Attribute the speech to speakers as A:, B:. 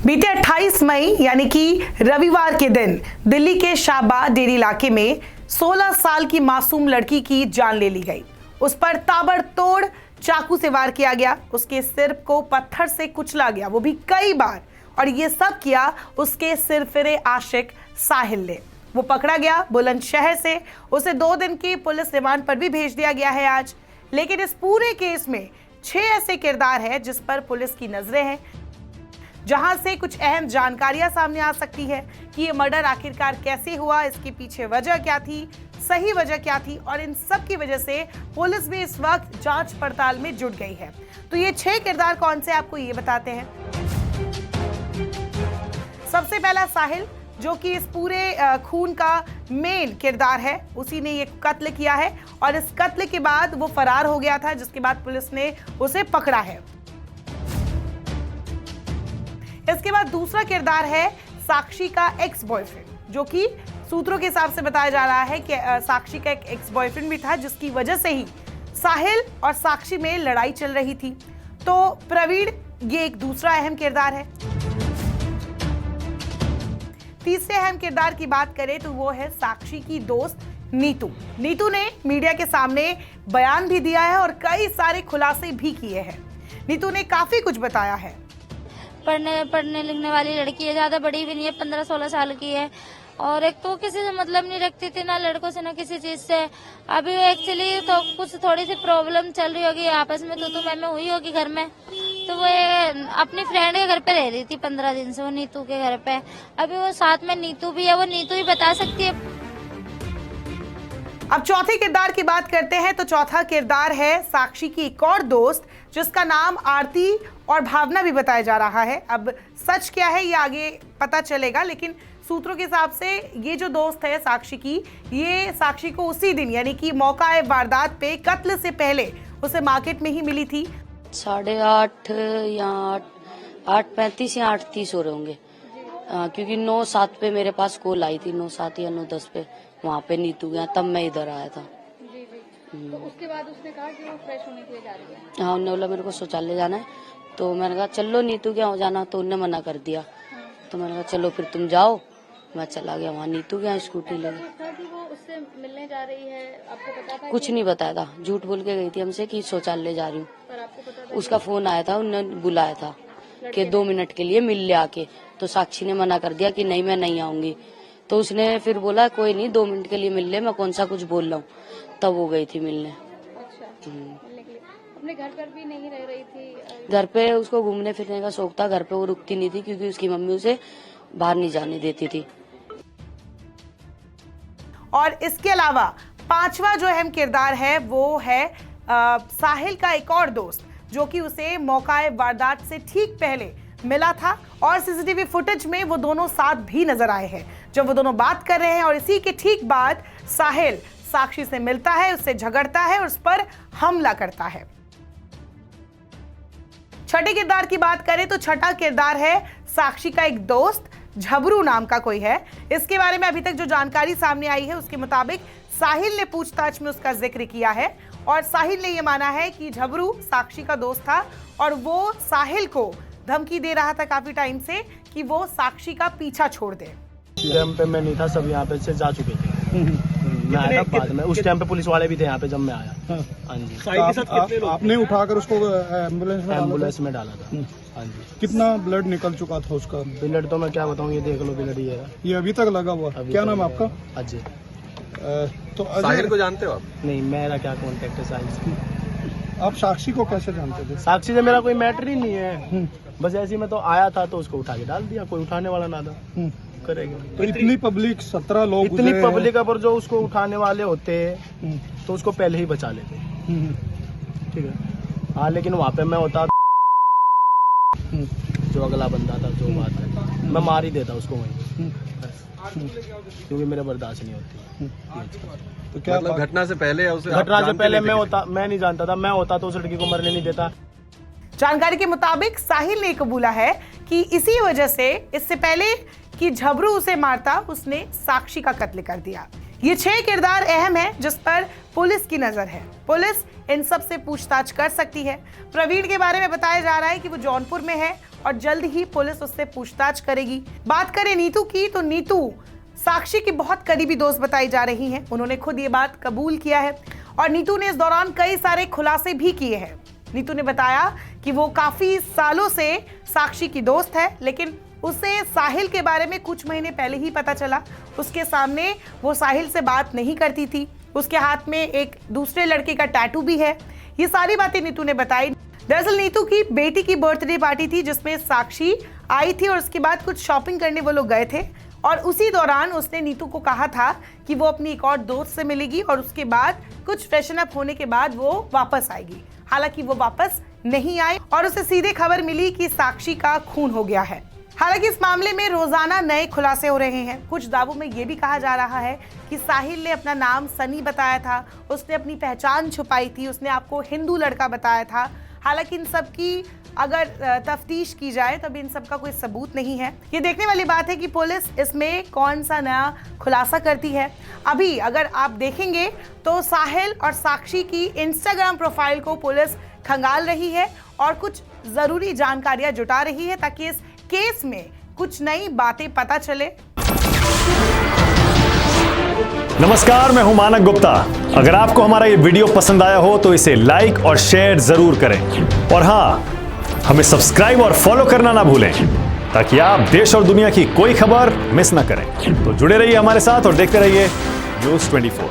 A: बीते 28 मई यानी कि रविवार के दिन दिल्ली के शाहबाद डेरी इलाके में 16 साल की मासूम लड़की की जान ले ली गई। उस पर ताबड़तोड़ चाकू से वार किया गया, उसके सिर को पत्थर से कुचला गया, वो भी कई बार। और ये सब किया उसके सिरफिरे आशिक साहिल ने। वो पकड़ा गया बुलंदशहर से, उसे 2 दिन की पुलिस रिमांड पर भी भेज दिया गया है आज। लेकिन इस पूरे केस में 6 ऐसे किरदार हैं जिस पर पुलिस की नजरें हैं, जहां से कुछ अहम जानकारियां सामने आ सकती है कि ये मर्डर आखिरकार कैसे हुआ, इसके पीछे वजह क्या थी, सही वजह क्या थी, और इन सब की वजह से पुलिस भी इस वक्त जांच पड़ताल में जुट गई है। तो ये 6 किरदार कौन से, आपको ये बताते हैं। सबसे पहला साहिल, जो कि इस पूरे खून का मेन किरदार है, उसी ने ये कत्ल किया है और इस कत्ल के बाद वो फरार हो गया था, जिसके बाद पुलिस ने उसे पकड़ा है। इसके बाद दूसरा किरदार है साक्षी का एक्स बॉयफ्रेंड, जो कि सूत्रों के हिसाब से बताया जा रहा है कि साक्षी का एक एक्स बॉयफ्रेंड भी था, जिसकी वजह से ही साहिल और साक्षी में लड़ाई चल रही थी। तो प्रवीण ये एक दूसरा अहम किरदार है। तीसरे अहम किरदार की बात करें तो वो है साक्षी की दोस्त नीतू। नीतू ने मीडिया के सामने बयान भी दिया है और कई सारे खुलासे भी किए हैं। नीतू ने काफी कुछ बताया है।
B: पढ़ने लिखने वाली लड़की है, ज्यादा बड़ी भी नहीं है, 15-16 साल की है। और एक तो किसी से मतलब नहीं रखती थी, ना लड़कों से ना किसी चीज से। अभी एक्चुअली तो कुछ थोड़ी सी प्रॉब्लम चल रही होगी, आपस में तो मैं हुई होगी घर में। तो वो अपनी फ्रेंड के घर पे रह रही थी 15 दिन से, वो नीतू के घर पे। अभी वो साथ में नीतू भी है, वो नीतू ही बता सकती है।
A: अब चौथे किरदार की बात करते हैं तो चौथा किरदार है साक्षी की एक और दोस्त, जिसका नाम आरती और भावना भी बताया जा रहा है। अब सच क्या है ये आगे पता चलेगा, लेकिन सूत्रों के हिसाब से ये जो दोस्त है साक्षी की, ये साक्षी को उसी दिन यानी कि मौका वारदात पे कत्ल से पहले उसे मार्केट में ही मिली थी।
C: 8:30 या 8:35 या 8:30 हो रहे होंगे, क्योंकि 9:07 पे मेरे पास कॉल आई थी, 9:07 या 9:10 पे वहाँ पे नीतू गया, तब मैं इधर आया था।
D: तो उसके बाद उसने कहा कि वो फ्रेश होने के लिए जा रही है।
C: हाँ, उन्होंने बोला मेरे को शौचालय जाना है, तो मैंने कहा चलो नीतू क्या हो जाना, तो उन्होंने मना कर दिया। तो मैंने कहा चलो फिर तुम जाओ, मैं चला गया वहाँ। नीतू क्या स्कूटी ले गई।
D: वो उससे मिलने जा रही है, आपको पता था?
C: कुछ नहीं बताया था, झूठ बोल के गई थी हमसे कि शौचालय जा रही हूँ।
D: पर आपको पता था?
C: उसका फोन आया था, उन्होंने बुलाया था कि 2 मिनट के लिए मिल ले आके। तो साक्षी ने मना कर दिया कि नहीं मैं नहीं आऊंगी। तो उसने फिर बोला कोई नहीं 2 मिनट के लिए मिल ले, मैं कौन सा कुछ बोल रहा हूँ। तब वो गई थी मिलने।
D: अच्छा, मिलने के लिए। अपने घर पर भी नहीं रह रही थी?
C: घर पे उसको घूमने फिरने का शौक था, घर पे वो रुकती नहीं थी क्योंकि उसकी मम्मी उसे बाहर नहीं जाने देती थी।
A: और इसके अलावा 5वां जो अहम किरदार है वो है साहिल का एक और दोस्त, जो कि उसे मौका वारदात से ठीक पहले मिला था और सीसीटीवी फुटेज में वो दोनों साथ भी नजर आए हैं, जब वो दोनों बात कर रहे हैं। और इसी के ठीक बाद साहिल साक्षी से मिलता है, उससे झगड़ता है और उस पर हमला करता है। छठे किरदार की बात करें तो छठा किरदार है साक्षी का एक दोस्त, झबरू नाम का कोई है। इसके बारे में अभी तक जो जानकारी सामने आई है उसके मुताबिक साहिल ने पूछताछ में उसका जिक्र किया है और साहिल ने यह माना है कि झबरू साक्षी का दोस्त था और वो साहिल को धमकी दे रहा था काफी टाइम से कि वो साक्षी का पीछा छोड़ दे।
E: टाइम पे मैं नहीं था, सब यहाँ पे से जा चुके थे। मैं आया था बाद में, उस टाइम पे पुलिस वाले भी थे यहाँ पे जब मैं आया। हाँ जी।
F: आपने उठाकर उसको
E: एम्बुलेंस में डाला था। हाँ जी।
F: कितना ब्लड निकल चुका था उसका?
E: ब्लड तो मैं क्या बताऊँ, ये देख लो ब्लड
F: ये अभी तक लगा हुआ। क्या नाम है आपका?
E: अजय।
F: तो
G: साहिल को जानते हो आप?
E: नहीं, मेरा क्या कॉन्टेक्ट है साहिल से।
F: आप साक्षी को कैसे जानते थे?
E: साक्षी से मेरा कोई मैटर ही नहीं है, बस ऐसे ही मैं तो आया था तो उसको उठा के डाल दिया, कोई उठाने वाला ना था। करेगा
F: तो इतनी पब्लिक, 17 लोग,
E: इतनी पब्लिक है, पर जो उसको उठाने वाले होते तो उसको पहले ही बचा लेते। ठीक है। हाँ, लेकिन वहाँ पे मैं होता जो अगला बंदा था, जो बात है, मैं मार ही देता उसको वहीं, क्योंकि मेरे बर्दाश्त नहीं होती।
G: तो क्या मतलब घटना से पहले या उसे?
E: घटना से पहले मैं नहीं जानता था, मैं होता तो उस लड़की को मरने नहीं देता।
A: जानकारी के मुताबिक साहिल ने कबूला है कि इसी वजह से इससे पहले कि झबरू उसे मारता, उसने साक्षी का कत्ल कर दिया। ये 6 किरदार अहम हैं जिस पर पुलिस की नजर है। पुलिस इन सब से पूछताछ कर सकती है। प्रवीण के बारे में बताया जा रहा है कि वो जौनपुर में है और जल्द ही पुलिस उससे पूछताछ करेगी। बात करें नीतू की, तो नीतू साक्षी की बहुत करीबी दोस्त बताई जा रही हैं। उन्होंने खुद ये बात कबूल किया है और नीतू ने इस दौरान कई सारे खुलासे भी किए हैं। नीतू ने बताया कि वो काफी सालों से साक्षी की दोस्त है, लेकिन उसे साहिल के बारे में कुछ महीने पहले ही पता चला। उसके सामने वो साहिल से बात नहीं करती थी। उसके हाथ में एक दूसरे लड़के का टैटू भी है। ये सारी बातें नीतू ने बताई। दरअसल नीतू की बेटी की बर्थडे पार्टी थी जिसमें साक्षी आई थी और उसके बाद कुछ शॉपिंग करने वो लोग गए थे और उसी दौरान उसने नीतू को कहा था कि वो अपनी एक और दोस्त से मिलेगी और उसके बाद कुछ फ्रेशन अप होने के बाद वो वापस आएगी। हालांकि वो वापस नहीं आई और उसे सीधे खबर मिली कि साक्षी का खून हो गया है। हालांकि इस मामले में रोजाना नए खुलासे हो रहे हैं। कुछ दावों में ये भी कहा जा रहा है कि साहिल ने अपना नाम सनी बताया था, उसने अपनी पहचान छुपाई थी, उसने आपको हिंदू लड़का बताया था। हालांकि इन सब की अगर तफ्तीश की जाए तो अभी इन सब का कोई सबूत नहीं है। ये देखने वाली बात है कि पुलिस इसमें कौन सा नया खुलासा करती है। अभी अगर आप देखेंगे तो साहिल और साक्षी की इंस्टाग्राम प्रोफाइल को पुलिस खंगाल रही है और कुछ जरूरी जानकारियां जुटा रही है ताकि इस केस में कुछ नई बातें पता चले।
H: नमस्कार, मैं हूं मानक गुप्ता। अगर आपको हमारा ये वीडियो पसंद आया हो तो इसे लाइक और शेयर जरूर करें और हाँ, हमें सब्सक्राइब और फॉलो करना ना भूलें ताकि आप देश और दुनिया की कोई खबर मिस ना करें। तो जुड़े रहिए हमारे साथ और देखते रहिए न्यूज़ 24।